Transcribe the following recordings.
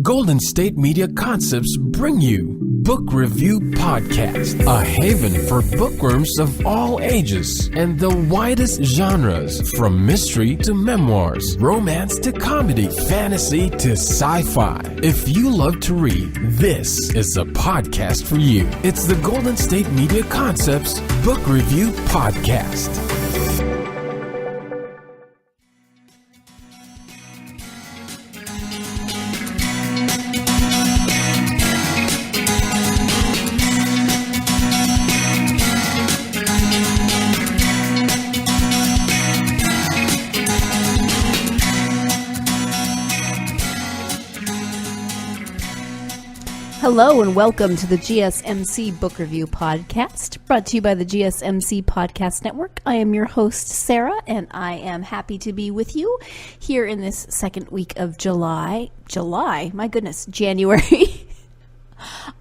Golden State Media Concepts bring you Book Review Podcast, a haven for bookworms of all ages and the widest genres, from mystery to memoirs, romance to comedy, fantasy to sci-fi. If you love to read, this is a podcast for you. It's the Golden State Media Concepts Book Review Podcast. Hello and welcome to the GSMC Book Review Podcast, brought to you by the GSMC Podcast Network. I am your host, Sarah, and I am happy to be with you here in this second week of July, my goodness, January.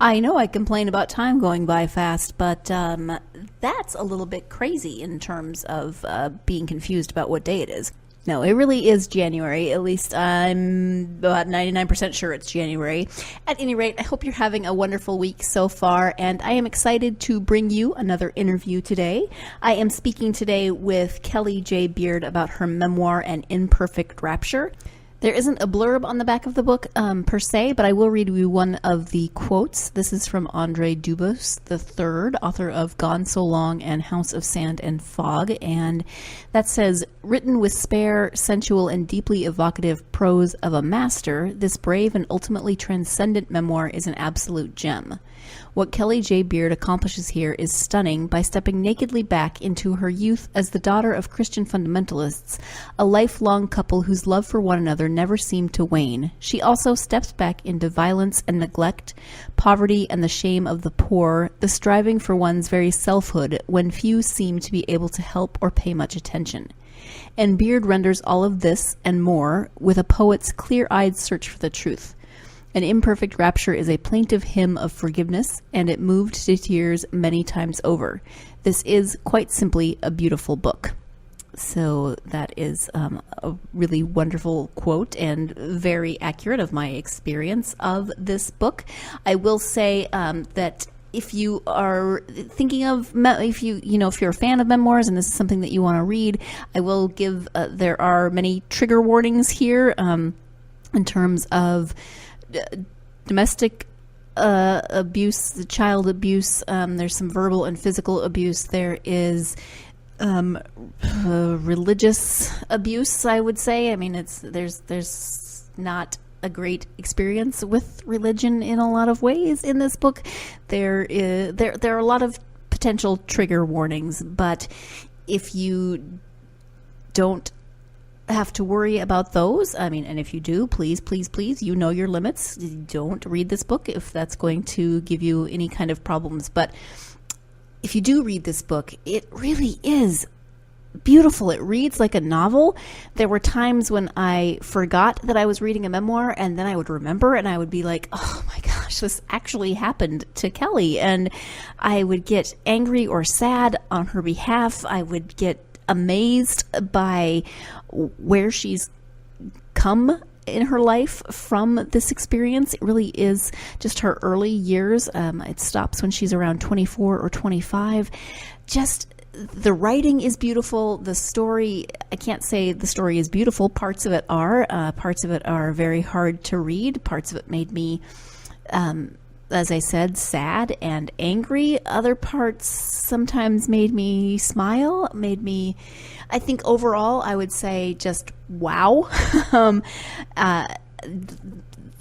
I know I complain about time going by fast, but that's a little bit crazy in terms of being confused about what day it is. No, it really is January. At least I'm about 99% sure it's January. At any rate, I hope you're having a wonderful week so far, and I am excited to bring you another interview today. I am speaking today with Kelly J. Beard about her memoir, An Imperfect Rapture. There isn't a blurb on the back of the book per se, but I will read you one of the quotes. This is from Andre Dubus III, author of Gone So Long and House of Sand and Fog, and that says, "Written with spare, sensual, and deeply evocative prose of a master, this brave and ultimately transcendent memoir is an absolute gem. What Kelly J. Beard accomplishes here is stunning by stepping nakedly back into her youth as the daughter of Christian fundamentalists, a lifelong couple whose love for one another never seemed to wane. She also steps back into violence and neglect, poverty and the shame of the poor, the striving for one's very selfhood when few seem to be able to help or pay much attention. And Beard renders all of this and more with a poet's clear-eyed search for the truth. An Imperfect Rapture is a plaintive hymn of forgiveness, and it moved to tears many times over. This is, quite simply, a beautiful book." So that is a really wonderful quote and very accurate of my experience of this book. I will say that if you are thinking of, if you're a fan of memoirs and this is something that you want to read, I will give, there are many trigger warnings here in terms of domestic abuse, child abuse. There's some verbal and physical abuse. There is religious abuse, I would say. I mean, there's not a great experience with religion in a lot of ways in this book. There are a lot of potential trigger warnings, but if you don't have to worry about those, I mean, and if you do, please, you know your limits. Don't read this book if that's going to give you any kind of problems. But if you do read this book, it really is beautiful. It reads like a novel. There were times when I forgot that I was reading a memoir, and then I would remember, and I would be like, oh my gosh, this actually happened to Kelly. And I would get angry or sad on her behalf. I would get amazed by where she's come in her life from this experience. It really is just her early years. It stops when she's around 24 or 25. Just the writing is beautiful. The story, I can't say the story is beautiful. Parts of it are. Parts of it are very hard to read. Parts of it made me, as I said, sad and angry. Other parts sometimes made me smile, I think overall, I would say just wow.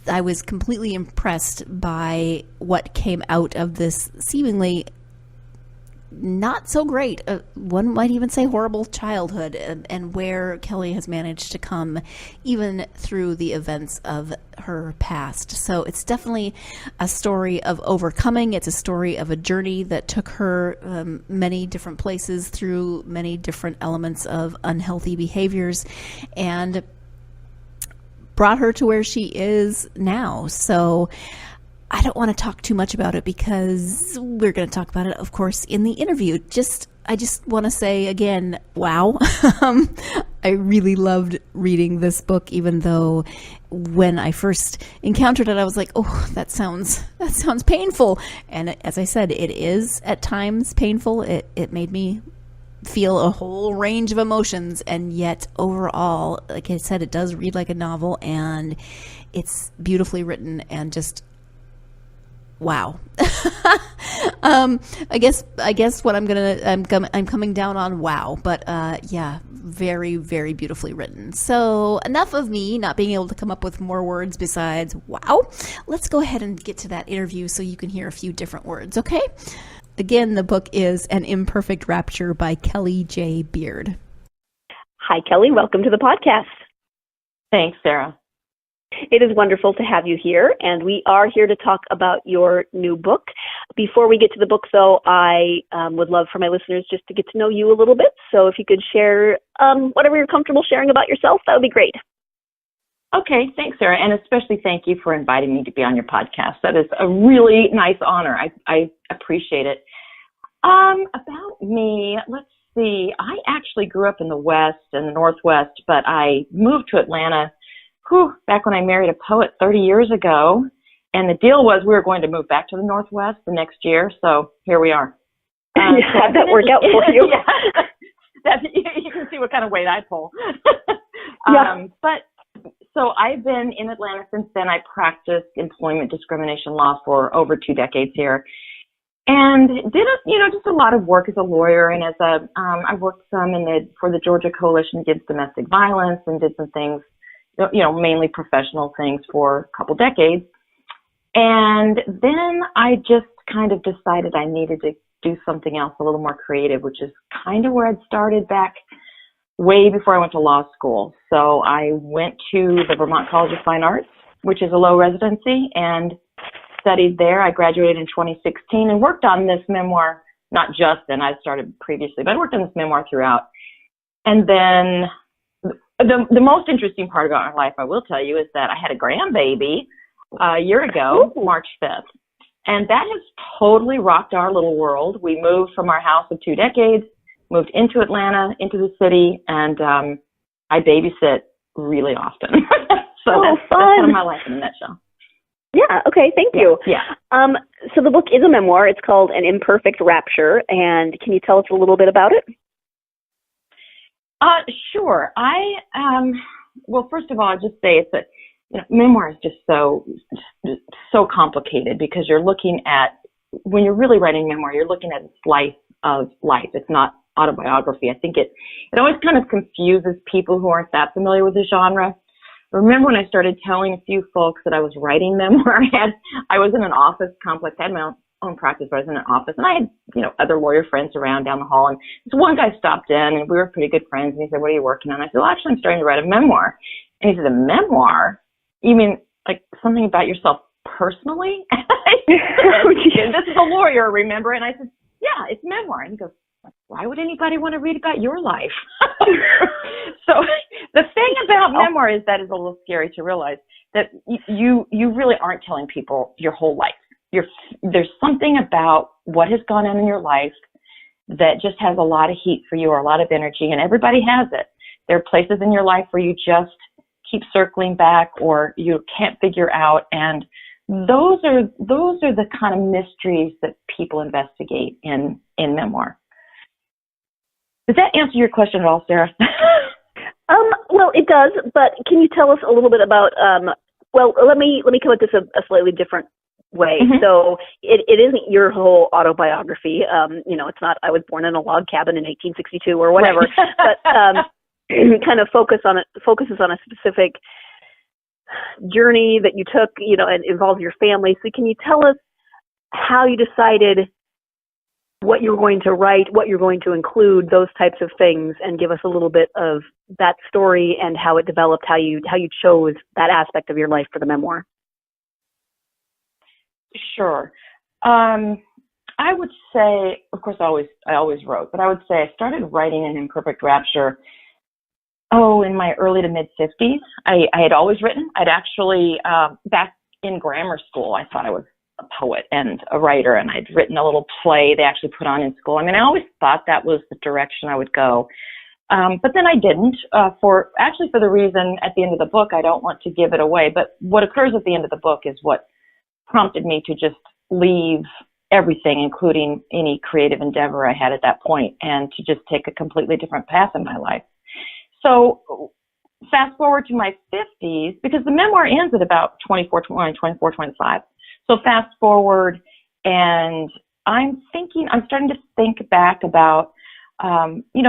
I was completely impressed by what came out of this seemingly not so great, one might even say horrible childhood, and where Kelly has managed to come even through the events of her past. So it's definitely a story of overcoming. It's a story of a journey that took her many different places through many different elements of unhealthy behaviors and brought her to where she is now. So I don't want to talk too much about it because we're going to talk about it, of course, in the interview. Just I just want to say again, wow. I really loved reading this book, even though when I first encountered it, I was like, oh, that sounds painful. And as I said, it is at times painful. It made me feel a whole range of emotions, and yet overall, like I said, it does read like a novel, and it's beautifully written, and just wow. I guess what I'm coming down on wow, but yeah, very, very beautifully written. So enough of me not being able to come up with more words besides wow. Let's go ahead and get to that interview so you can hear a few different words, okay? Again, the book is An Imperfect Rapture by Kelly J. Beard. Hi, Kelly. Welcome to the podcast. Thanks, Sarah. It is wonderful to have you here, and we are here to talk about your new book. Before we get to the book, though, I would love for my listeners just to get to know you a little bit. So if you could share whatever you're comfortable sharing about yourself, that would be great. Okay, thanks, Sarah, and especially thank you for inviting me to be on your podcast. That is a really nice honor. I appreciate it. About me, let's see. I actually grew up in the West and the Northwest, but I moved to Atlanta back when I married a poet 30 years ago. And the deal was we were going to move back to the Northwest the next year, so here we are. How'd that work out for you? Yeah. You can see what kind of weight I pull. Yeah. So I've been in Atlanta since then. I practiced employment discrimination law for over 2 decades here, and did just a lot of work as a lawyer, and as I worked some for the Georgia Coalition Against Domestic Violence, and did some things, mainly professional things for a couple decades. And then I just kind of decided I needed to do something else a little more creative, which is kind of where I'd started back way before I went to law school. So I went to the Vermont College of Fine Arts, which is a low residency, and studied there. I graduated in 2016 and worked on this memoir, not just then, I started previously, but I worked on this memoir throughout. And then the most interesting part about my life, I will tell you, is that I had a grandbaby a year ago, March 5th. And that has totally rocked our little world. We moved from our house of 2 decades, moved into Atlanta, into the city, and I babysit really often. So that's kind of my life in a nutshell. Yeah, okay, thank you. Yeah. So the book is a memoir. It's called An Imperfect Rapture, and can you tell us a little bit about it? Sure. Well, first of all, I'll just say it's memoir is just so complicated, because you're looking at, when you're really writing memoir, you're looking at a slice of life. It's not autobiography. I think it always kind of confuses people who aren't that familiar with the genre. I remember when I started telling a few folks that I was writing memoir, I was in an office complex. I had my own practice, but I was in an office, and I had, other lawyer friends around down the hall. And this one guy stopped in, and we were pretty good friends. And he said, "What are you working on?" I said, "Well, actually, I'm starting to write a memoir." And he said, "A memoir? You mean like something about yourself personally?" This is a lawyer, remember? And I said, "Yeah, it's memoir." And he goes, "Why would anybody want to read about your life?" So the thing about memoir is that is a little scary to realize, that you really aren't telling people your whole life. There's something about what has gone on in your life that just has a lot of heat for you, or a lot of energy, and everybody has it. There are places in your life where you just keep circling back, or you can't figure out, and those are the kind of mysteries that people investigate in memoir. Does that answer your question at all, Sarah? Well, it does, but can you tell us a little bit about, let me come at this a slightly different way. Mm-hmm. So it isn't your whole autobiography. It's not, I was born in a log cabin in 1862 or whatever, right. But kind of focuses on a specific journey that you took, and involves your family. So can you tell us how you decided what you're going to write, what you're going to include, those types of things, and give us a little bit of that story and how it developed, how you chose that aspect of your life for the memoir? Sure. I would say, of course, I always wrote, but I would say I started writing An Imperfect Rapture, in my early to mid 50s. I had always written. I'd actually, back in grammar school, I thought I was a poet and a writer, and I'd written a little play they actually put on in school. I mean, I always thought that was the direction I would go. But then I didn't, for the reason at the end of the book, I don't want to give it away, but what occurs at the end of the book is what prompted me to just leave everything, including any creative endeavor I had at that point, and to just take a completely different path in my life. So fast forward to my 50s, because the memoir ends at about 24, 25. So fast forward, and I'm starting to think back about,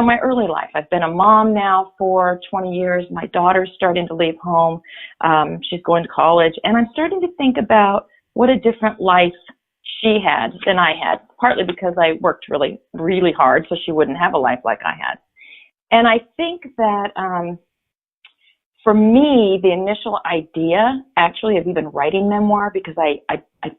my early life. I've been a mom now for 20 years. My daughter's starting to leave home. She's going to college, and I'm starting to think about what a different life she had than I had, partly because I worked really, really hard so she wouldn't have a life like I had. And I think that for me, the initial idea actually of even writing memoir, because I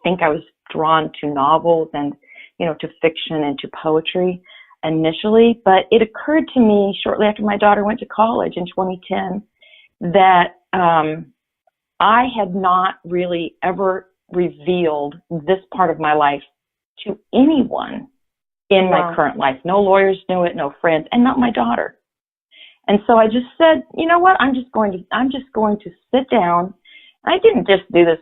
think I was drawn to novels and, to fiction and to poetry initially, but it occurred to me shortly after my daughter went to college in 2010 that I had not really ever revealed this part of my life to anyone in my current life. No lawyers knew it, no friends, and not my daughter. And so I just said, you know what, I'm just going to sit down. I didn't just do this,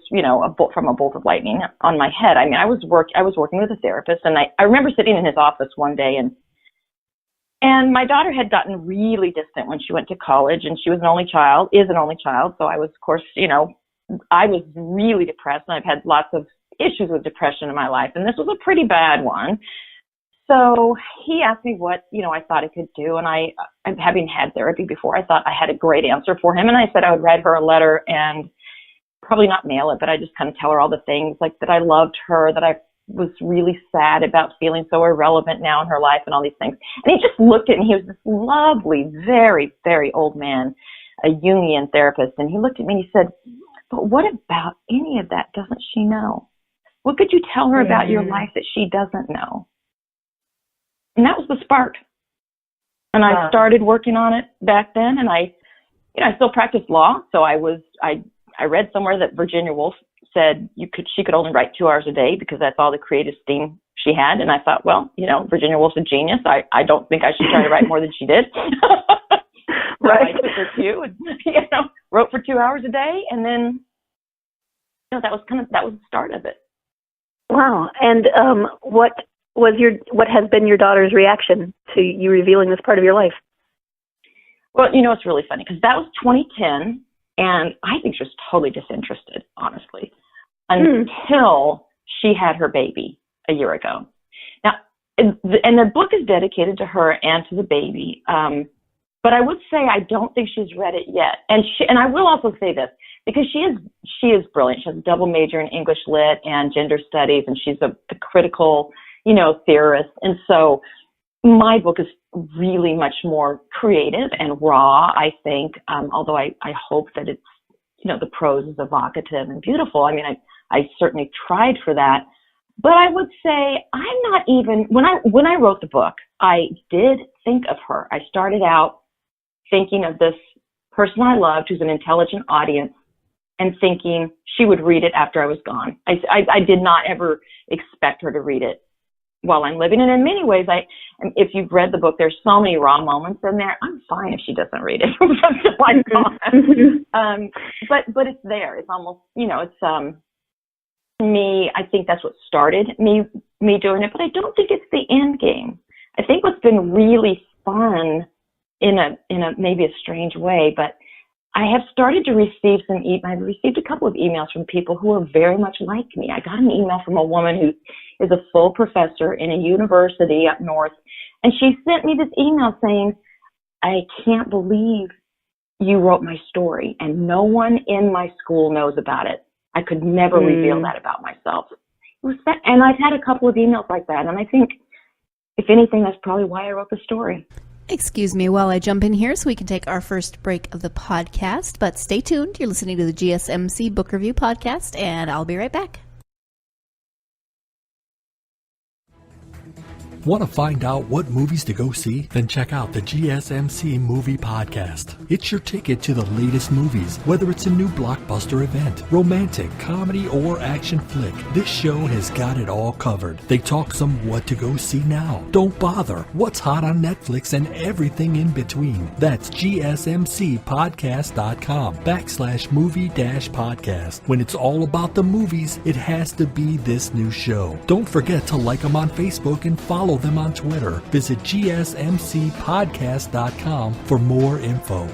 from a bolt of lightning on my head. I mean, I was working with a therapist, and I remember sitting in his office one day, and my daughter had gotten really distant when she went to college, and she was is an only child. So I was, of course, I was really depressed, and I've had lots of issues with depression in my life, and this was a pretty bad one. So he asked me what, I thought I could do, and having had therapy before, I thought I had a great answer for him, and I said I would write her a letter and probably not mail it, but I just kind of tell her all the things, like that I loved her, that I was really sad about feeling so irrelevant now in her life and all these things. And he just looked at me. He was this lovely, very, very old man, a Jungian therapist, and he looked at me and he said, but what about any of that doesn't she know? What could you tell her about your life that she doesn't know? And that was the spark. And I started working on it back then, and I still practiced law. So I read somewhere that Virginia Woolf said she could only write 2 hours a day because that's all the creative steam she had. And I thought, well, Virginia Woolf's a genius. I don't think I should try to write more than she did. So right. I took her cue and, wrote for 2 hours a day. And then, that was the start of it. Wow. And what has been your daughter's reaction to you revealing this part of your life? Well, it's really funny because that was 2010, and I think she was totally disinterested, honestly, until she had her baby a year ago. Now, and the book is dedicated to her and to the baby, but I would say I don't think she's read it yet. And I will also say this, because she is brilliant. She has a double major in English Lit and gender studies, and she's a critical, theorist. And so my book is really much more creative and raw, I think, although I hope that it's, the prose is evocative and beautiful. I mean, I certainly tried for that. But I would say I'm not even, when I wrote the book, I did think of her. I started out thinking of this person I loved who's an intelligent audience and thinking she would read it after I was gone. I did not ever expect her to read it while I'm living. And in many ways, if you've read the book, there's so many raw moments in there. I'm fine if she doesn't read it until I'm gone. But it's there. It's almost, it's me. I think that's what started me doing it. But I don't think it's the end game. I think what's been really fun in a maybe a strange way, but I have started to receive I've received a couple of emails from people who are very much like me. I got an email from a woman who is a full professor in a university up north, and she sent me this email saying, I can't believe you wrote my story, and no one in my school knows about it. I could never reveal that about myself. And I've had a couple of emails like that, and I think, if anything, that's probably why I wrote the story. Excuse me while I jump in here so we can take our first break of the podcast, but stay tuned. You're listening to the GSMC Book Review Podcast, and I'll be right back. Want to find out what movies to go see? Then check out the GSMC Movie Podcast. It's your ticket to the latest movies, whether it's a new blockbuster event, romantic, comedy, or action flick. This show has got it all covered. They talk some what to go see now, don't bother, what's hot on Netflix, and everything in between. That's gsmcpodcast.com/movie-podcast. When it's all about the movies, it has to be this new show. Don't forget to like them on Facebook and follow them on Twitter. Visit gsmcpodcast.com for more info.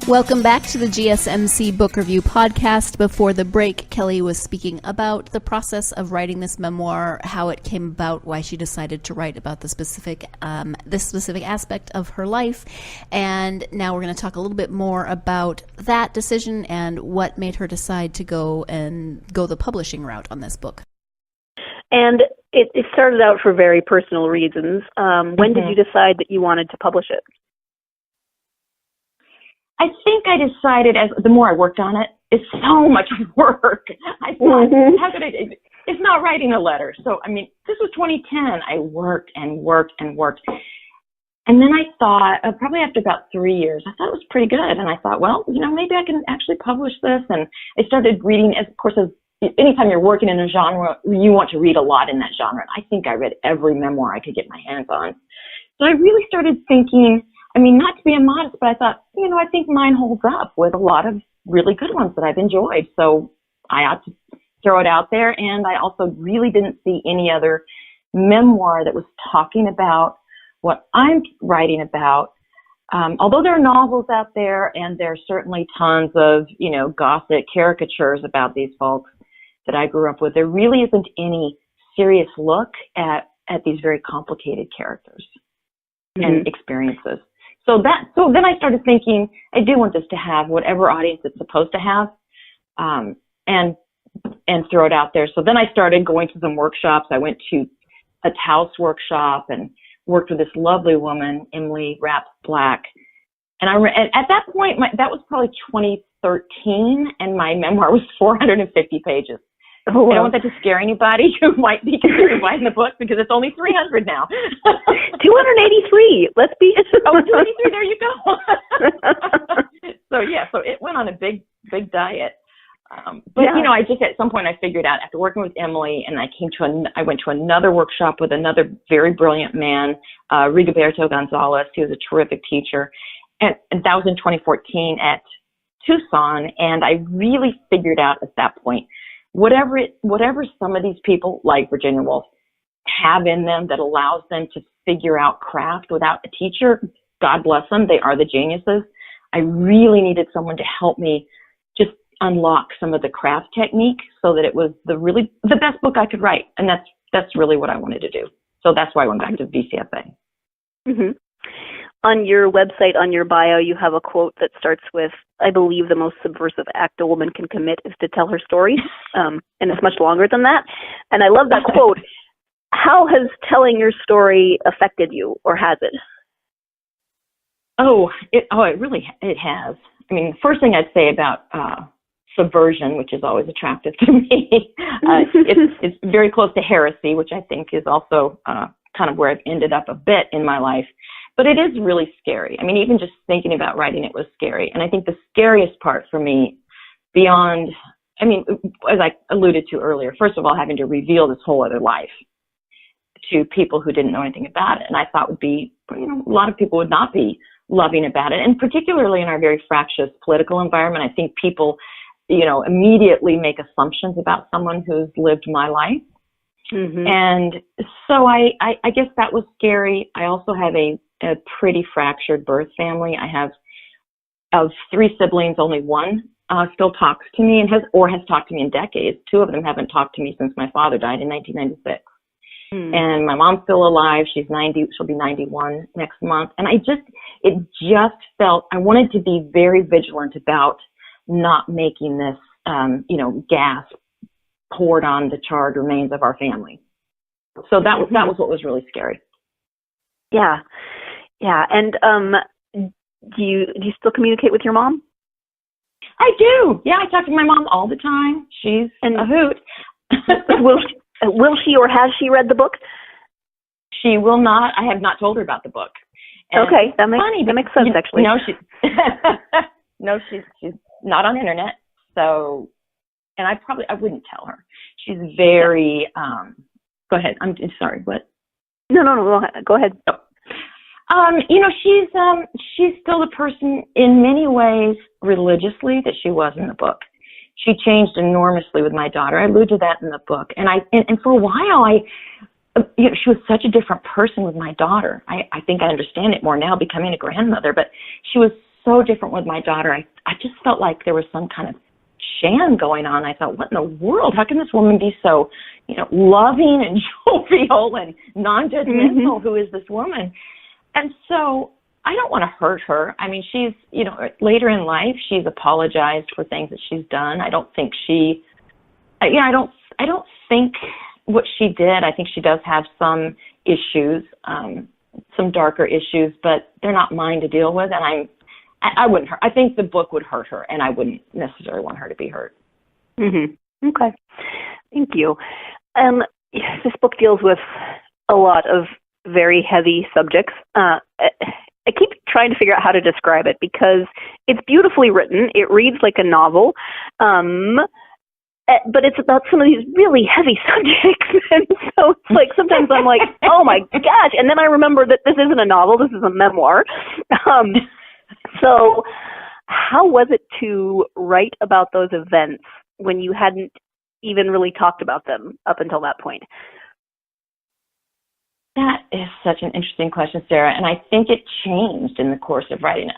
Welcome back to the GSMC Book Review Podcast. Before the break, Kelly was speaking about the process of writing this memoir, how it came about, why she decided to write about this specific aspect of her life. And now we're going to talk a little bit more about that decision and what made her decide to go the publishing route on this book. And it started out for very personal reasons. When did you decide that you wanted to publish it? I think I decided the more I worked on it, it's so much work. I thought, how could it's not writing a letter. So, I mean, this was 2010. I worked and worked and worked. And then I thought, probably after about 3 years, I thought it was pretty good. And I thought, well, maybe I can actually publish this. And I started reading, of course, anytime you're working in a genre, you want to read a lot in that genre. And I think I read every memoir I could get my hands on. So I really started thinking, not to be immodest, but I thought, I think mine holds up with a lot of really good ones that I've enjoyed. So I ought to throw it out there. And I also really didn't see any other memoir that was talking about what I'm writing about. Although there are novels out there and there's certainly tons of, gossip caricatures about these folks that I grew up with, there really isn't any serious look at these very complicated characters and experiences. So then I started thinking, I do want this to have whatever audience it's supposed to have, and throw it out there. So then I started going to some workshops. I went to a Taos workshop and worked with this lovely woman, Emily Rapp Black. And at that point, that was probably 2013, and my memoir was 450 pages. Oh, wow. I don't want that to scare anybody who might be considering buying the book because it's only 300 now. 283. Let's be. 283. There you go. So it went on a big diet. I just at some point I figured out after working with Emily, and I went to another workshop with another very brilliant man, Rigoberto Gonzalez. He was a terrific teacher, and that was in 2014 at Tucson. And I really figured out at that point, whatever some of these people like Virginia Woolf have in them that allows them to figure out craft without a teacher, God bless them, they are the geniuses. I really needed someone to help me just unlock some of the craft technique so that it was the best book I could write. And that's really what I wanted to do. So that's why I went back to VCFA. Mm-hmm. On your website, on your bio, you have a quote that starts with, I believe the most subversive act a woman can commit is to tell her story. And it's much longer than that. And I love that quote. How has telling your story affected you, or has it? It has. The first thing I'd say about subversion, which is always attractive to me, it's very close to heresy, which I think is also kind of where I've ended up a bit in my life. But it is really scary. Even just thinking about writing it was scary. And I think the scariest part for me, beyond, as I alluded to earlier, first of all, having to reveal this whole other life to people who didn't know anything about it. And I thought would be, a lot of people would not be loving about it. And particularly in our very fractious political environment, I think people, immediately make assumptions about someone who's lived my life. Mm-hmm. And so I guess that was scary. I also have a pretty fractured birth family. I have, of 3 siblings, only one still talks to me and has talked to me in decades. 2 of them haven't talked to me since my father died in 1996. And my mom's still alive. She's 90. She'll be 91 next month. And it just felt, I wanted to be very vigilant about not making this, gas poured on the charred remains of our family. So that was what was really scary. Yeah. Yeah. And, do you still communicate with your mom? I do. Yeah. I talk to my mom all the time. She's a hoot. Will she or has she read the book? She will not. I have not told her about the book. And okay, that makes sense, actually. She's not on the internet. So, and I wouldn't tell her. She's very. Go ahead. I'm sorry. What? No. Go ahead. Oh. She's still the person in many ways religiously that she was in the book. She changed enormously with my daughter. I allude to that in the book. And for a while, she was such a different person with my daughter. I think I understand it more now becoming a grandmother, but she was so different with my daughter. I just felt like there was some kind of sham going on. I thought, what in the world? How can this woman be so, loving and jovial and non-judgmental? Who is this woman? And so I don't want to hurt her. I mean, she's, later in life, she's apologized for things that she's done. I don't think I don't think what she did. I think she does have some issues, some darker issues, but they're not mine to deal with. And I wouldn't hurt. I think the book would hurt her, and I wouldn't necessarily want her to be hurt. Mm-hmm. Okay. Thank you. This book deals with a lot of very heavy subjects. I keep trying to figure out how to describe it because it's beautifully written. It reads like a novel, but it's about some of these really heavy subjects. And so it's like sometimes I'm like, oh my gosh. And then I remember that this isn't a novel. This is a memoir. So how was it to write about those events when you hadn't even really talked about them up until that point? That is such an interesting question, Sarah, and I think it changed in the course of writing it.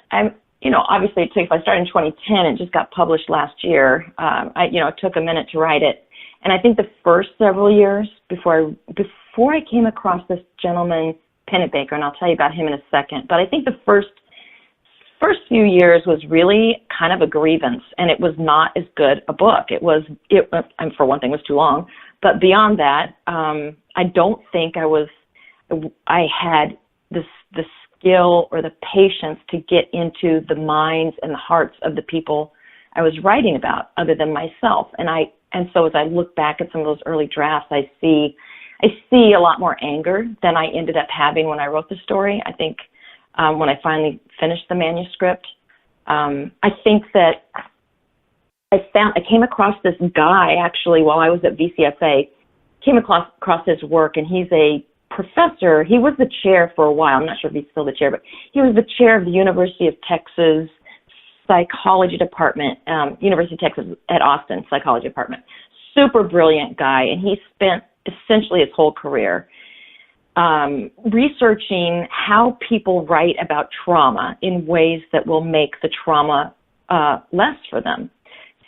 Obviously if I started in 2010, it just got published last year. It took a minute to write it. And I think the first several years before I came across this gentleman, Pennebaker, and I'll tell you about him in a second, but I think the first few years was really kind of a grievance, and it was not as good a book. For one thing, it was too long, but beyond that, I don't think I had the skill or the patience to get into the minds and the hearts of the people I was writing about, other than myself. And so as I look back at some of those early drafts, I see a lot more anger than I ended up having when I wrote the story. I think when I finally finished the manuscript, I think that I came across this guy actually while I was at VCFA. Came across his work, and he's a professor. He was the chair for a while. I'm not sure if he's still the chair, but he was the chair of the University of Texas Psychology Department, University of Texas at Austin Psychology Department. Super brilliant guy, and he spent essentially his whole career researching how people write about trauma in ways that will make the trauma less for them.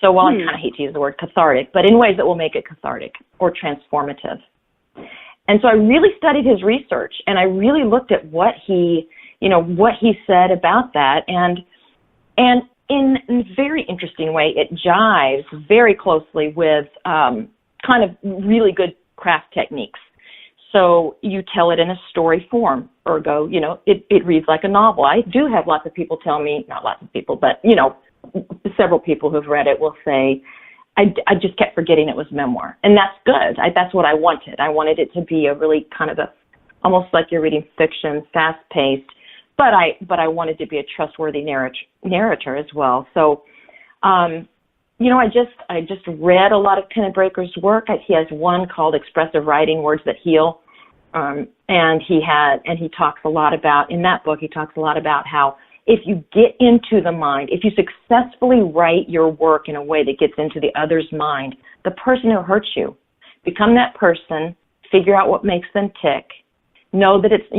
So while I kind of hate to use the word cathartic, but in ways that will make it cathartic or transformative. And so I really studied his research, and I really looked at what he said about that, and in a very interesting way, it jives very closely with kind of really good craft techniques. So you tell it in a story form, ergo, it reads like a novel. I do have lots of people tell me, not lots of people, but, several people who've read it will say, I just kept forgetting it was memoir. And that's good. That's what I wanted. I wanted it to be a really kind of almost like you're reading fiction, fast-paced, but I wanted to be a trustworthy narrator as well. So, I just read a lot of Pennebaker's work. He has one called Expressive Writing, Words That Heal. And he talks a lot about, in that book, he talks a lot about how if you get into the mind, if you successfully write your work in a way that gets into the other's mind, the person who hurts you, become that person, figure out what makes them tick, know that it's,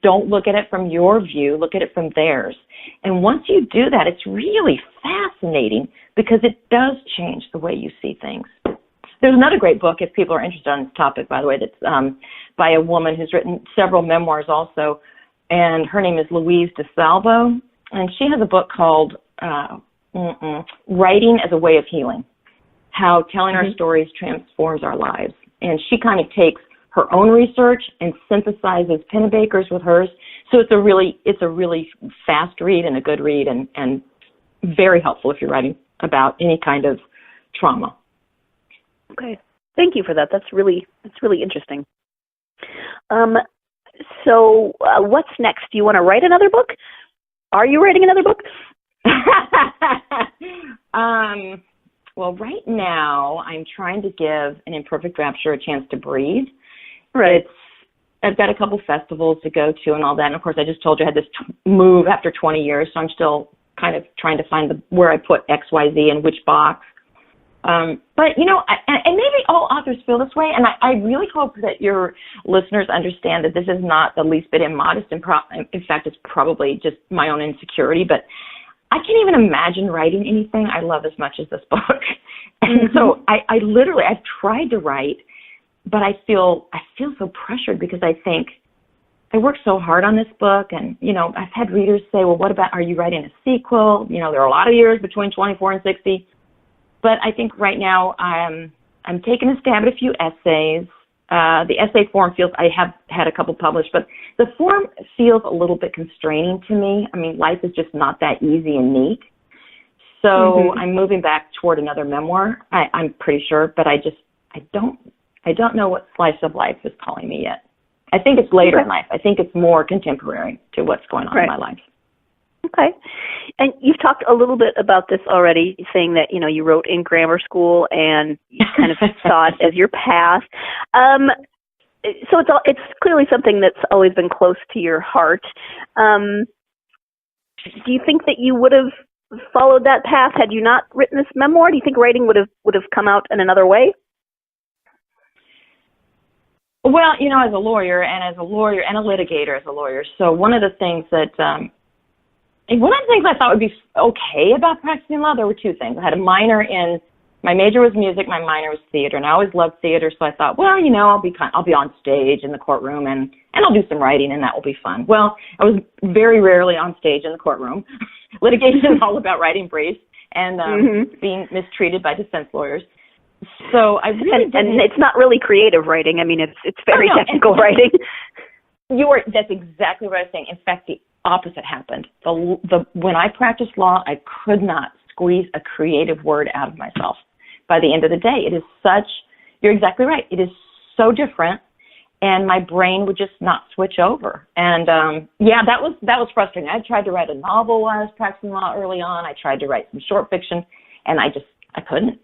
don't look at it from your view, look at it from theirs. And once you do that, it's really fascinating because it does change the way you see things. There's another great book, if people are interested on this topic, by the way, that's by a woman who's written several memoirs also, and her name is Louise DeSalvo, and she has a book called Writing as a Way of Healing, how telling our stories transforms our lives. And she kind of takes her own research and synthesizes Pennebaker's with hers. So it's a really fast read and a good read, and very helpful if you're writing about any kind of trauma. Okay. Thank you for that. That's really interesting. So what's next? Do you want to write another book? Are you writing another book? Well, right now I'm trying to give an Imperfect Rapture a chance to breathe. Right. I've got a couple festivals to go to and all that. And of course, I just told you I had this move after 20 years, so I'm still kind of trying to find where I put XYZ in which box. But, you know, and maybe all authors feel this way, and I really hope that your listeners understand that this is not the least bit immodest. In fact, it's probably just my own insecurity, but I can't even imagine writing anything I love as much as this book. And so I've tried to write, but I feel so pressured because I think I worked so hard on this book, and, you know, I've had readers say, well, what about, are you writing a sequel? You know, there are a lot of years between 24 and 60. But I think right now I'm taking a stab at a few essays. The essay form feels, I have had a couple published, but the form feels a little bit constraining to me. I mean, life is just not that easy and neat. So I'm moving back toward another memoir, I'm pretty sure, but I don't know what slice of life is calling me yet. I think it's later in life. I think it's more contemporary to what's going on in my life. Okay. And you've talked a little bit about this already, saying that, you know, you wrote in grammar school and you kind of saw it as your path. So it's clearly something that's always been close to your heart. Do you think that you would have followed that path had you not written this memoir? Do you think writing would have come out in another way? Well, you know, as a lawyer and a litigator as a lawyer, so one of the things I thought would be okay about practicing law, there were two things. I had a minor my major was music, my minor was theater, and I always loved theater, so I thought, well, you know, I'll be on stage in the courtroom, and I'll do some writing, and that will be fun. Well, I was very rarely on stage in the courtroom. Litigation is all about writing briefs and being mistreated by defense lawyers. So I really and it's not really creative writing. I mean, it's very technical writing. That's exactly what I was saying. In fact, the opposite happened. When I practiced law, I could not squeeze a creative word out of myself. By the end of the day, it is you're exactly right. It is so different, and my brain would just not switch over. And that was frustrating. I tried to write a novel while I was practicing law early on. I tried to write some short fiction, and I couldn't.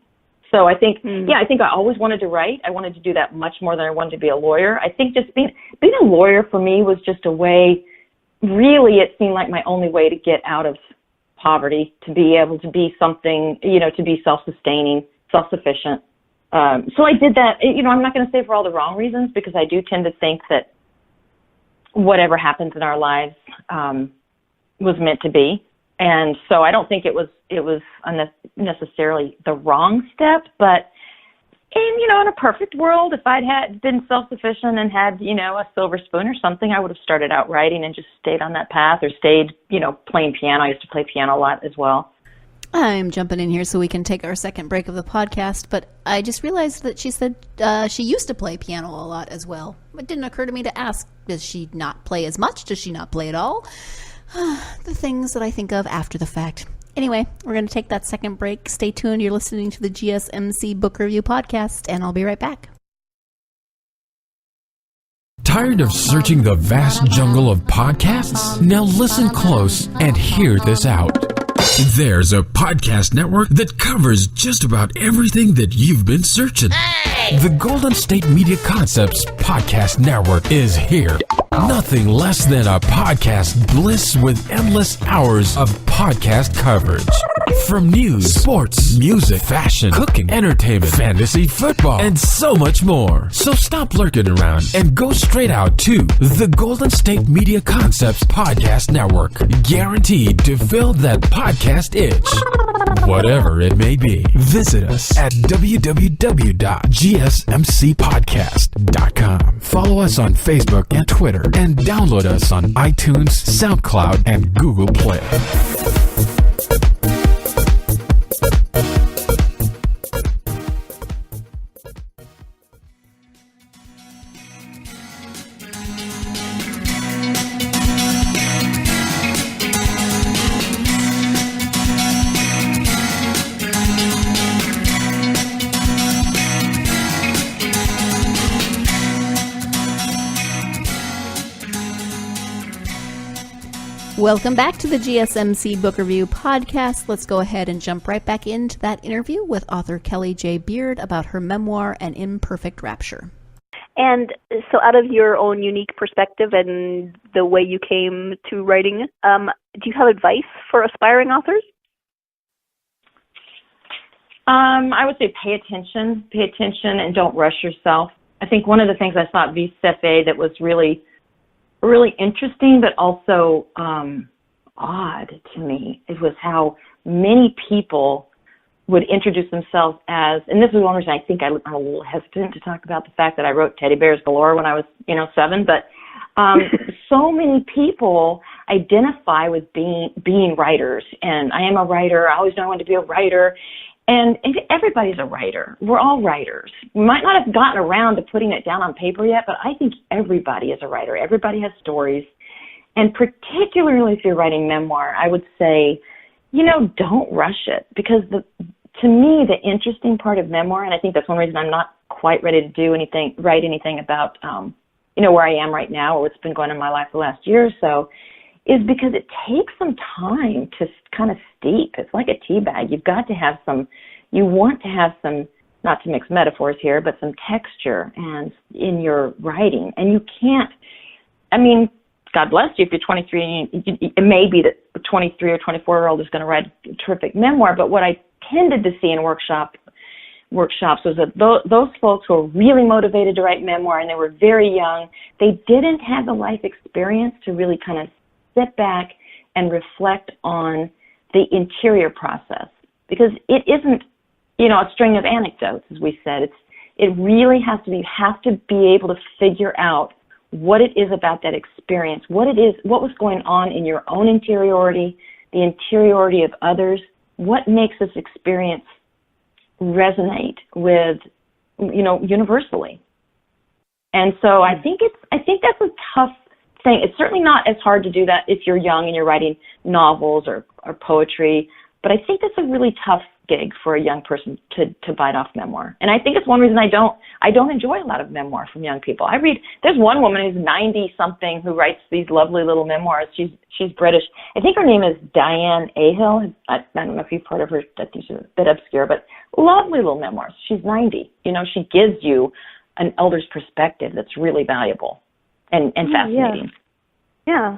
So I think, I think I always wanted to write. I wanted to do that much more than I wanted to be a lawyer. I think just being a lawyer for me was just a way, really it seemed like my only way to get out of poverty, to be able to be something, you know, to be self-sustaining, self-sufficient. So I did that, you know, I'm not going to say for all the wrong reasons, because I do tend to think that whatever happens in our lives was meant to be. And so I don't think it was necessarily the wrong step, but in a perfect world, if I'd had been self-sufficient and had, you know, a silver spoon or something, I would have started out writing and just stayed on that path, or stayed, you know, playing piano. I used to play piano a lot as well. I'm jumping in here so we can take our second break of the podcast, but I just realized that she said she used to play piano a lot as well. It didn't occur to me to ask, does she not play as much? Does she not play at all? The things that I think of after the fact. Anyway, we're going to take that second break. Stay tuned. You're listening to the GSMC Book Review Podcast, and I'll be right back. Tired of searching the vast jungle of podcasts? Now listen close and hear this out. There's a podcast network that covers just about everything that you've been searching. Hey! The Golden State Media Concepts Podcast Network is here. Nothing less than a podcast bliss with endless hours of podcast coverage. From news, sports, music, fashion, cooking, entertainment, fantasy, football, and so much more. So stop lurking around and go straight out to the Golden State Media Concepts Podcast Network. Guaranteed to fill that podcast itch. Whatever it may be. Visit us at www.gsmcpodcast.com. Follow us on Facebook and Twitter, and download us on iTunes, SoundCloud, and Google Play. Welcome back to the GSMC Book Review Podcast. Let's go ahead and jump right back into that interview with author Kelly J. Beard about her memoir, An Imperfect Rapture. And so out of your own unique perspective and the way you came to writing, do you have advice for aspiring authors? I would say pay attention and don't rush yourself. I think one of the things I saw at VCFA that was really interesting, but also odd to me, it was how many people would introduce themselves as, and this is one reason I think I'm a little hesitant to talk about the fact that I wrote Teddy Bears Galore when I was, 7, but so many people identify with being writers, and I am a writer, I always know I want to be a writer, and everybody's a writer. We're all writers. We might not have gotten around to putting it down on paper yet, but I think everybody is a writer. Everybody has stories. And particularly if you're writing memoir, I would say, don't rush it. Because to me, the interesting part of memoir, and I think that's one reason I'm not quite ready to write anything about, where I am right now or what's been going on in my life the last year or so, is because it takes some time to kind of steep. It's like a tea bag. You want to have some, not to mix metaphors here, but some texture and in your writing. And you can't, God bless you if you're 23, it may be that a 23 or 24-year-old is going to write a terrific memoir, but what I tended to see in workshops was that those folks who were really motivated to write memoir and they were very young, they didn't have the life experience to really kind of sit back and reflect on the interior process, because it isn't, a string of anecdotes, as we said. It really has to be, you have to be able to figure out what it is about that experience, what was going on in your own interiority, the interiority of others, what makes this experience resonate with, universally. And so I think that's a tough thing. It's certainly not as hard to do that if you're young and you're writing novels or poetry, but I think that's a really tough gig for a young person to bite off memoir. And I think it's one reason I don't enjoy a lot of memoir from young people. There's one woman who's 90-something who writes these lovely little memoirs. She's British. I think her name is Diane Ahill. I don't know if you've heard of her. I think she's a bit obscure, but lovely little memoirs. She's 90. She gives you an elder's perspective that's really valuable and fascinating. Yeah.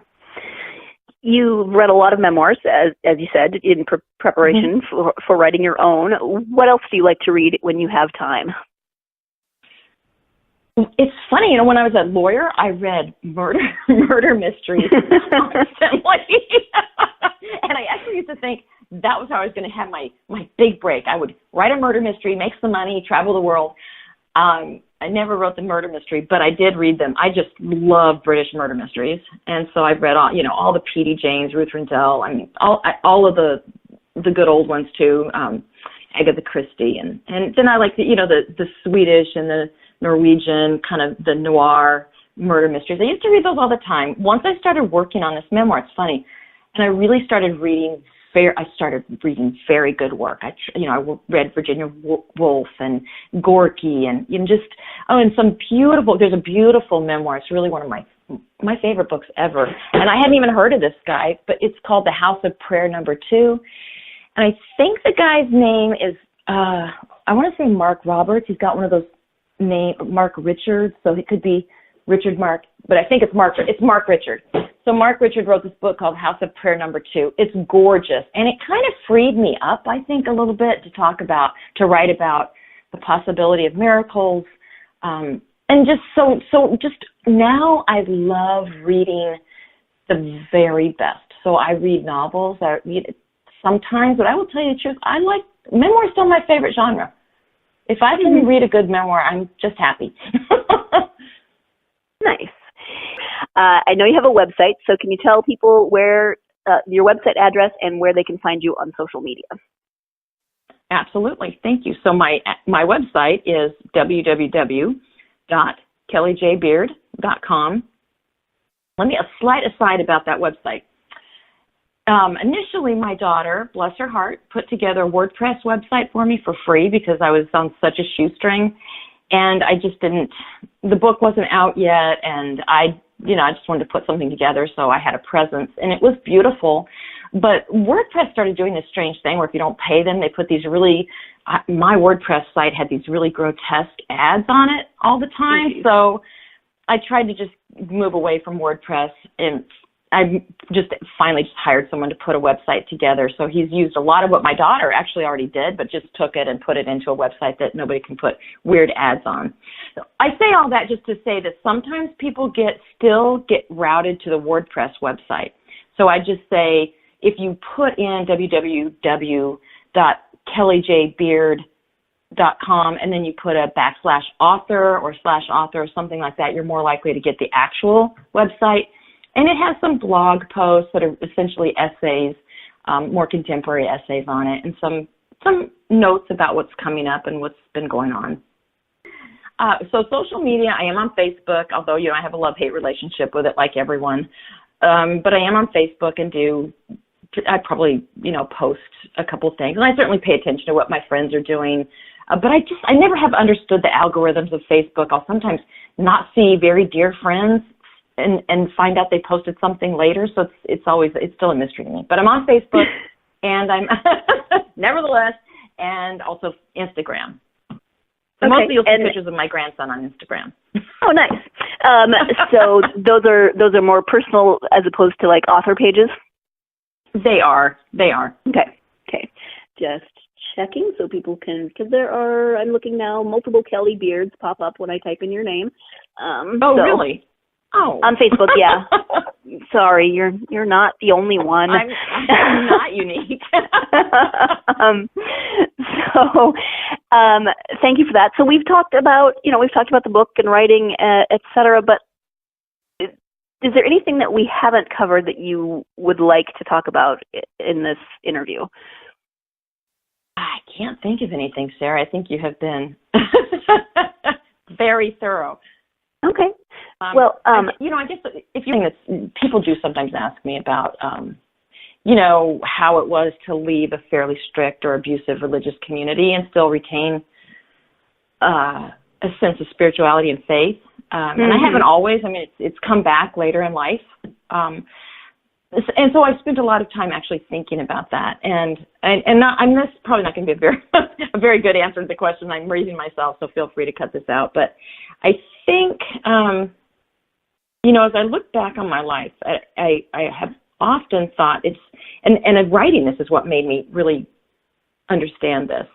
You read a lot of memoirs, as you said, in preparation for writing your own. What else do you like to read when you have time? It's funny, when I was a lawyer, I read murder mysteries constantly. And I actually used to think that was how I was going to have my big break. I would write a murder mystery, make some money, travel the world. I never wrote the murder mystery, but I did read them. I just love British murder mysteries. And so I've read all the P.D. Janes, Ruth Rendell, all of the good old ones too, Agatha Christie. And then I like the Swedish and the Norwegian, kind of the noir murder mysteries. I used to read those all the time. Once I started working on this memoir, it's funny, and I really started reading very good work. I read Virginia Woolf and Gorky and there's a beautiful memoir. It's really one of my favorite books ever. And I hadn't even heard of this guy, but it's called The House of Prayer No. 2. And I think the guy's name is, I want to say Mark Roberts. He's got one of those names, Mark Richards, so it could be Richard Mark, but I think it's Mark Richard. So So Mark Richard wrote this book called House of Prayer Number 2. It's gorgeous. And it kind of freed me up, I think, a little bit to write about the possibility of miracles. And just just now I love reading the very best. So I read novels. I read sometimes, but I will tell you the truth, memoir is still my favorite genre. If I can read a good memoir, I'm just happy. Nice. I know you have a website, so can you tell people where your website address and where they can find you on social media? Absolutely. Thank you. So my website is www.kellyjbeard.com. Let me a slight aside about that website. Initially, my daughter, bless her heart, put together a WordPress website for me for free because I was on such a shoestring, and I just didn't. The book wasn't out yet, and I just wanted to put something together, so I had a presence, and it was beautiful. But WordPress started doing this strange thing where if you don't pay them, they put these really. My WordPress site had these really grotesque ads on it all the time, so I tried to just move away from WordPress, and I just finally hired someone to put a website together. So he's used a lot of what my daughter actually already did, but just took it and put it into a website that nobody can put weird ads on. So I say all that just to say that sometimes people still get routed to the WordPress website. So I just say, if you put in www.kellyjbeard.com and then you put a /author or /author or something like that, you're more likely to get the actual website. And it has some blog posts that are essentially essays, more contemporary essays on it, and some notes about what's coming up and what's been going on. So social media, I am on Facebook, although I have a love-hate relationship with it like everyone. But I am on Facebook and I probably post a couple things, and I certainly pay attention to what my friends are doing. But I never have understood the algorithms of Facebook. I'll sometimes not see very dear friends and find out they posted something later. So it's still a mystery to me. But I'm on Facebook and I'm nevertheless, and also Instagram. So mostly you'll see pictures of my grandson on Instagram. Oh, nice. So those are more personal as opposed to like author pages? They are. Okay. Just checking so people can, because I'm looking now, multiple Kelly Beards pop up when I type in your name. Really? Oh. On Facebook, yeah. Sorry, you're not the only one. I'm not unique. Thank you for that. So we've talked about the book and writing, et cetera, but is there anything that we haven't covered that you would like to talk about in this interview? I can't think of anything, Sarah. I think you have been very thorough. Okay. I guess if people do sometimes ask me about, how it was to leave a fairly strict or abusive religious community and still retain a sense of spirituality and faith. And I haven't always. I mean, it's come back later in life. And so I spent a lot of time actually thinking about that. And this is probably not going to be a very good answer to the question. I'm raising myself, so feel free to cut this out. But I think, as I look back on my life, I have often thought and writing this is what made me really understand this.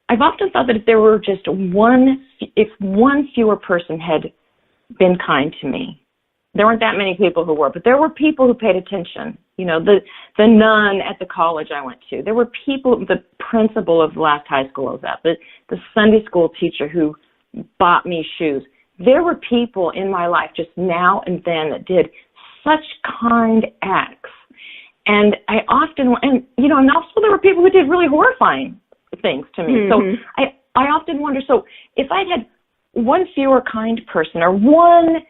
I've often thought that if there were just one fewer person had been kind to me, there weren't that many people who were, but there were people who paid attention. The nun at the college I went to. There were people, the principal of the last high school I was at, the Sunday school teacher who bought me shoes. There were people in my life just now and then that did such kind acts. And and also there were people who did really horrifying things to me. Mm-hmm. So I often wonder, so if I'd had one fewer kind person or one,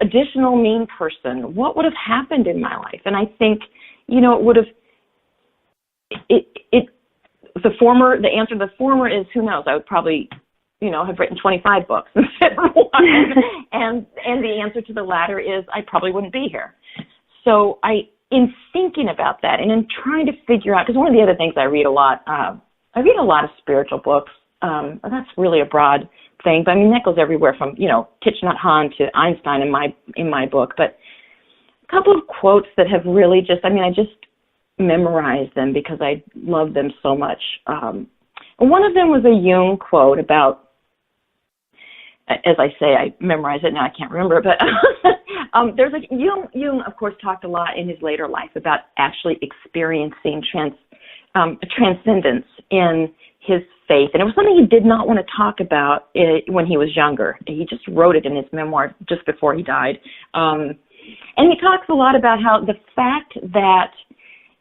additional mean person, what would have happened in my life? And I think, it would have, the answer to the former is who knows? I would probably, have written 25 books instead of one. and the answer to the latter is I probably wouldn't be here. So in thinking about that and in trying to figure out, because one of the other things I read a lot of spiritual books. That's really a broad thing, but I mean that goes everywhere from Thich Nhat Hanh to Einstein in my book. But couple of quotes that have really I just memorized them because I love them so much. One of them was a Jung quote about, as I say, I memorized it now, I can't remember, but there's Jung, of course, talked a lot in his later life about actually experiencing transcendence in his faith. And it was something he did not want to talk about when he was younger. He just wrote it in his memoir just before he died. And he talks a lot about how the fact that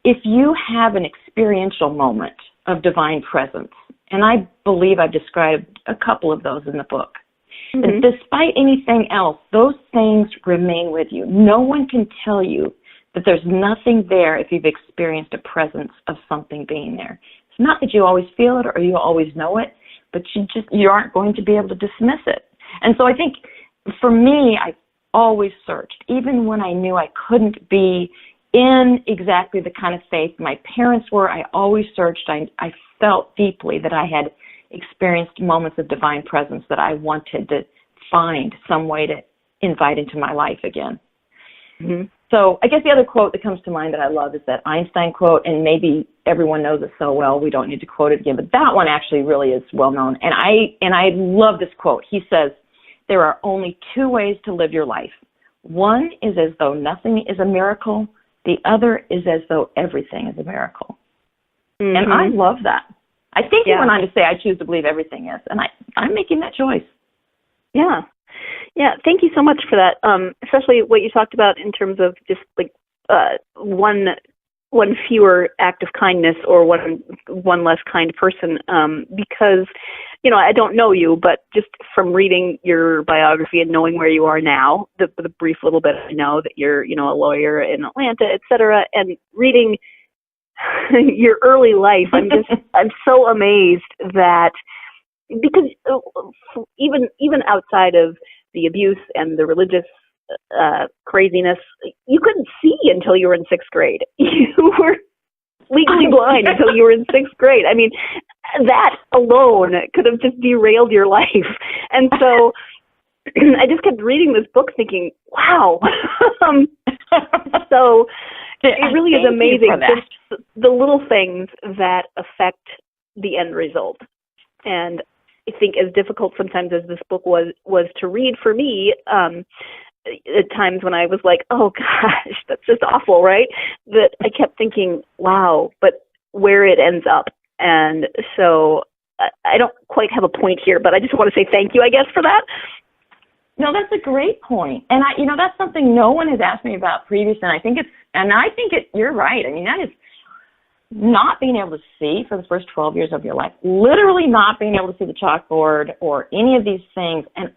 if you have an experiential moment of divine presence, and I believe I've described a couple of those in the book, that despite anything else, those things remain with you. No one can tell you that there's nothing there if you've experienced a presence of something being there. It's not that you always feel it or you always know it, but you aren't going to be able to dismiss it. And so I think for me, I always searched, even when I knew I couldn't be in exactly the kind of faith my parents were. I always searched. I felt deeply that I had experienced moments of divine presence that I wanted to find some way to invite into my life again. So I guess the other quote that comes to mind that I love is that Einstein quote, and maybe everyone knows it so well we don't need to quote it again, but that one actually really is well known. And I love this quote. He says, "There are only two ways to live your life. One is as though nothing is a miracle. The other is as though everything is a miracle." And I love that. I think he went on to say, "I choose to believe everything is," and I'm making that choice. Yeah. Yeah. Thank you so much for that. Especially what you talked about in terms of just like one fewer act of kindness or one less kind person. Because, I don't know you, but just from reading your biography and knowing where you are now, the brief little bit I know that you're, a lawyer in Atlanta, et cetera, and reading your early life, I'm so amazed that, because even outside of the abuse and the religious craziness, you couldn't see until you were in sixth grade. You were legally blind until you were in sixth grade. I mean, that alone could have just derailed your life. And so I just kept reading this book thinking, wow. So it really is amazing, just the little things that affect the end result. And I think as difficult sometimes as this book was to read for me, at times when I was like, oh gosh, that's just awful, right? That I kept thinking, wow, but where it ends up. And so I don't quite have a point here, but I just want to say thank you, I guess, for that. No, that's a great point. And that's something no one has asked me about previously. And I think you're right. I mean, that is not being able to see for the first 12 years of your life, literally not being able to see the chalkboard or any of these things. And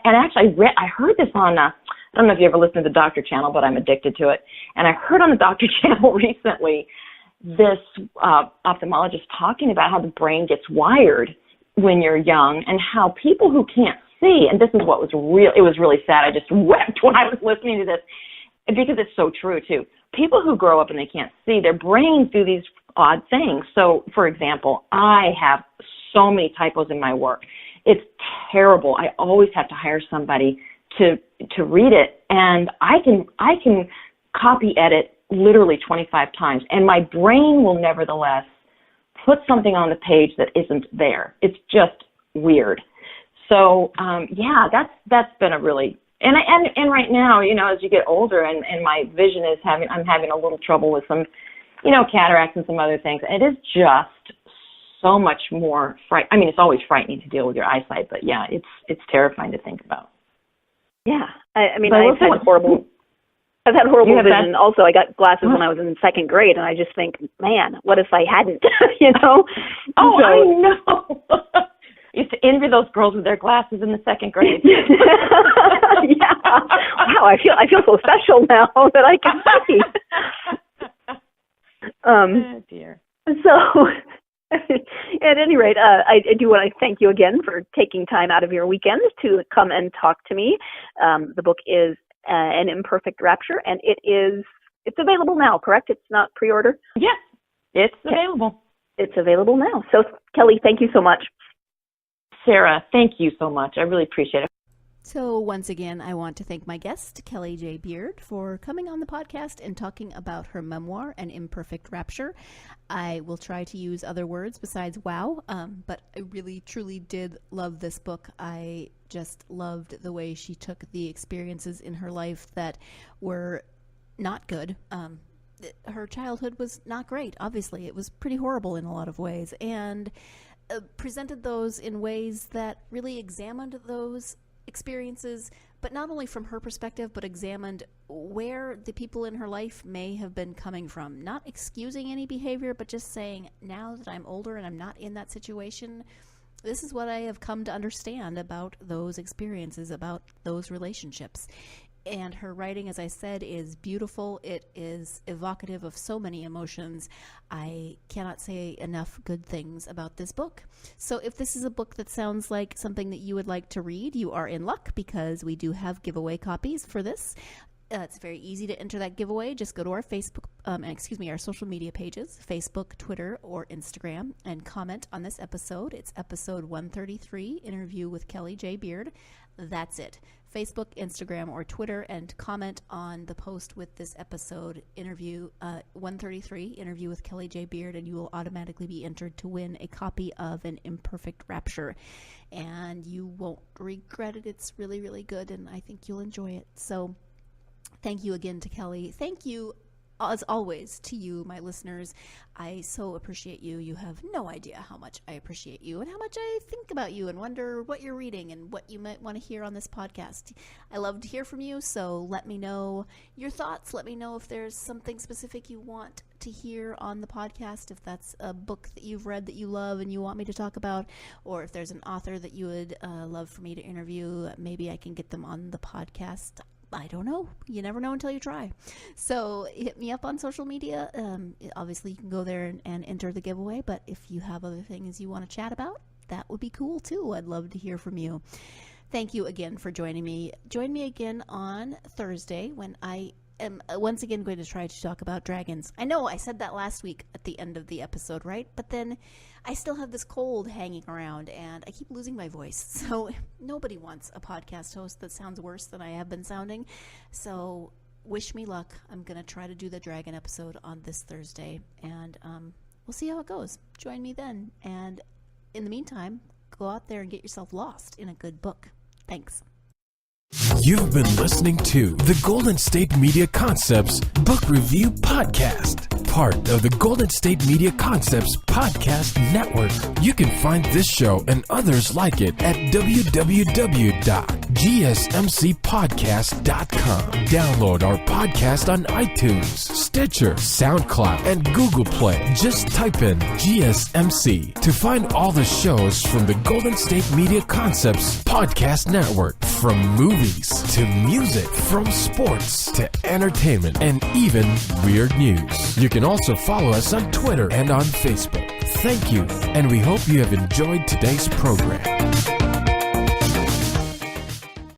actually I heard this on, I don't know if you ever listened to the Doctor Channel, but I'm addicted to it. And I heard on the Doctor Channel recently this ophthalmologist talking about how the brain gets wired when you're young and how people who can't see, and this is what was real, it was really sad. I just wept when I was listening to this because it's so true too. People who grow up and they can't see, their brains do these odd things. So, for example, I have so many typos in my work. It's terrible. I always have to hire somebody to read it, and I can copy edit literally 25 times, and my brain will nevertheless put something on the page that isn't there. It's just weird. So, that's been a really and right now, as you get older and my vision is I'm having a little trouble with some, cataracts and some other things. It is just so much more it's always frightening to deal with your eyesight, but yeah, it's terrifying to think about. Yeah. I've had horrible vision. Also, I got glasses when I was in second grade, and I just think, man, what if I hadn't, Oh, so, I know. Used to envy those girls with their glasses in the second grade. Yeah. Wow, I feel so special now that I can see. Oh dear. So, at any rate, I do want to thank you again for taking time out of your weekend to come and talk to me. The book is An Imperfect Rapture, and it's available now, correct? It's not pre-order? Yes, it's available. It's available now. So, Kelly, thank you so much. Sarah, thank you so much. I really appreciate it. So once again, I want to thank my guest, Kelly J. Beard, for coming on the podcast and talking about her memoir, An Imperfect Rapture. I will try to use other words besides wow, but I really, truly did love this book. I just loved the way she took the experiences in her life that were not good. Her childhood was not great, obviously. It was pretty horrible in a lot of ways, and presented those in ways that really examined those experiences, but not only from her perspective, but examined where the people in her life may have been coming from. Not excusing any behavior, but just saying, now that I'm older and I'm not in that situation, this is what I have come to understand about those experiences, about those relationships. And her writing, as I said, is beautiful. It is evocative of so many emotions. I cannot say enough good things about this book. So if this is a book that sounds like something that you would like to read, you are in luck, because we do have giveaway copies for this. It's very easy to enter that giveaway. Just go to our our social media pages, Facebook, Twitter, or Instagram, and comment on this episode. It's episode 133, Interview with Kelly J. Beard. That's it. Facebook, Instagram, or Twitter, and comment on the post with this episode, interview 133, Interview with Kelly J. Beard, and you will automatically be entered to win a copy of An Imperfect Rapture. And you won't regret it. It's really, really good, and I think you'll enjoy it. So thank you again to Kelly. Thank you, as always, to you, my listeners. I so appreciate you. You have no idea how much I appreciate you and how much I think about you and wonder what you're reading and what you might want to hear on this podcast. I love to hear from you, so let me know your thoughts. Let me know if there's something specific you want to hear on the podcast, if that's a book that you've read that you love and you want me to talk about, or if there's an author that you would love for me to interview. Maybe I can get them on the podcast. I don't know. You never know until you try. So hit me up on social media. Obviously, you can go there and enter the giveaway. But if you have other things you want to chat about, that would be cool too. I'd love to hear from you. Thank you again for joining me. Join me again on Thursday when I am once again going to try to talk about dragons. I know I said that last week at the end of the episode, right? But then I still have this cold hanging around and I keep losing my voice. So nobody wants a podcast host that sounds worse than I have been sounding. So wish me luck. I'm going to try to do the dragon episode on this Thursday, and we'll see how it goes. Join me then. And in the meantime, go out there and get yourself lost in a good book. Thanks. You've been listening to the Golden State Media Concepts Book Review Podcast, part of the Golden State Media Concepts Podcast Network. You can find this show and others like it at www.gsmcpodcast.com. Download our podcast on iTunes, Stitcher, SoundCloud, and Google Play. Just type in GSMC to find all the shows from the Golden State Media Concepts Podcast Network, from movies to music, from sports to entertainment, and even weird news. You can also follow us on Twitter and on Facebook. Thank you, and we hope you have enjoyed today's program.